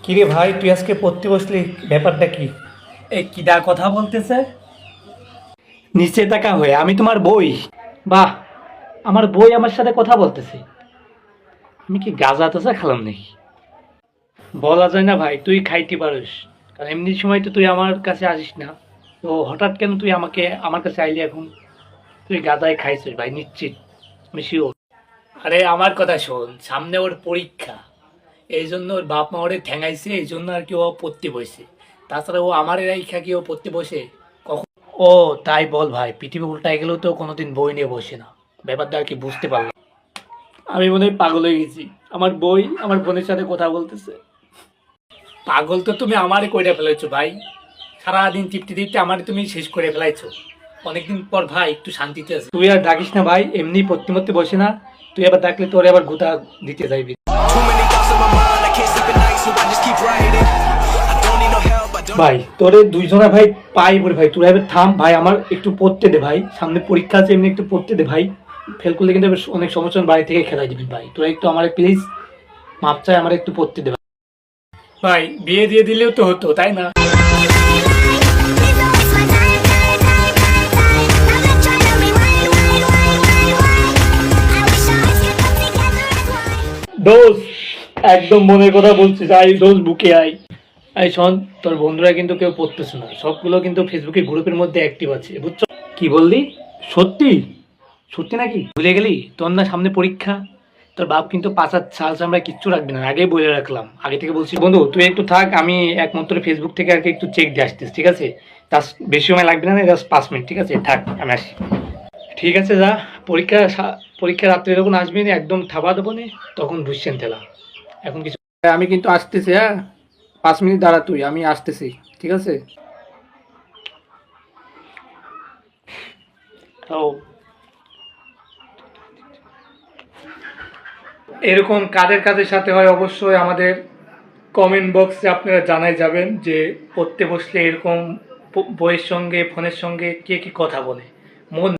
কিরে ভাই, তুই আজকে পড়তে বসলি, ব্যাপারটা কি? এই কিডা কথা বলতেছে? নিচে তাকা হয়ে, আমি তোমার বই। বাহ, আমার বই আমার সাথে কথা বলতেছে। আমি কি গাঁজা টাজা খেলাম নাকি? বলা যায় না ভাই, তুই খাইতে পারিস, কারণ এমনি সময় তো তুই আমার কাছে আসিস না। তো হঠাৎ কেন তুই আমার কাছে আইলি এখন? তুই গাঁজায় খাইছিস ভাই, নিশ্চিত, আমি শিওর। আরে আমার কথা শোন, সামনে ওর পরীক্ষা, এই জন্য ওর বাপ মা ওরে ঠ্যাঙাইছে, এই জন্য আর কি ও পড়তে বসে। তাছাড়া ও আমার রাইখা কি ও পড়তে বসে কখন? ও তাই বল ভাই, পৃথিবী উল্টায় গেলেও তো কোনোদিন বই নিয়ে বসে না। ব্যাপারটা আর কি বুঝতে পারলাম। আমি মনে হয় পাগল হয়ে গেছি, আমার বই আমার বোনের সাথে কথা বলতেছে। পাগল তো তুমি আমারে কইরা ফেলাইছো ভাই, সারাদিন টিপতে টিপতে আমারে তুমি শেষ করে ফেলাইছো। অনেকদিন পর ভাই একটু শান্তিতে আছে। তুই আর ডাকিস না ভাই, এমনি পড়তে মরতে বসে না। তুই আবার ডাকলে তোরে আবার গুতা দিতে যাইবি। ভাই তোরে দুইজনা ভাই পাই বলে ভাই, তুই এবার থাম ভাই, আমার একটু পড়তে দে ভাই, সামনে পরীক্ষা আছে, এমনি একটু পড়তে দে ভাই। ফেল করলে কিন্তু এবার অনেক সমস্যা, বাড়ি থেকে খেলাই দিবি ভাই। তোরা একটু আমার প্লিজ মাপ চাই, আমার একটু পড়তে দে ভাই। বিয়ে দিয়ে দিলেও তো হতো, তাই না? দোষ, একদম মনের কথা বলছিস, আই দোষ বুকে আই। এই শোন, তোর বন্ধুরা কিন্তু কেউ পড়তেছে না, সবগুলো কিন্তু ফেসবুকে গ্রুপের মধ্যে অ্যাক্টিভ আছে, বুঝছো? কি বললি? সত্যি? সত্যি নাকি? ভুলে গেলি তোর না সামনে পরীক্ষা? তোর বাপ কিন্তু পাঁচার ছাল চামড়া কিচ্ছু রাখবে না, আগেই বলে রাখলাম, আগে থেকে বলছি। বন্ধু তুই একটু থাক, আমি একমাত্র ফেসবুক থেকে আর কি একটু চেক দিয়ে আসতেছি, ঠিক আছে? তার বেশি সময় লাগবে না, জাস্ট 5 মিনিট, ঠিক আছে? থাক, আমি আসি। ঠিক আছে যা। পরীক্ষা রাত্রে যখন আসবি না, একদম থাবা দেবো নি, তখন বুঝছেন তেলা। এখন কিছু, আমি কিন্তু আসতেছি, হ্যাঁ? 5 মিনিট দাঁড়া তুই, আমি আসতেছি, ঠিক আছে? ও, এরকম কাদের কাদের সাথে হয় অবশ্যই আমাদের কমেন্ট বক্সে আপনারা জানাই যাবেন, যে পড়তে বসলে এরকম বইয়ের সঙ্গে ফোনের সঙ্গে কে কি কথা বলে। মন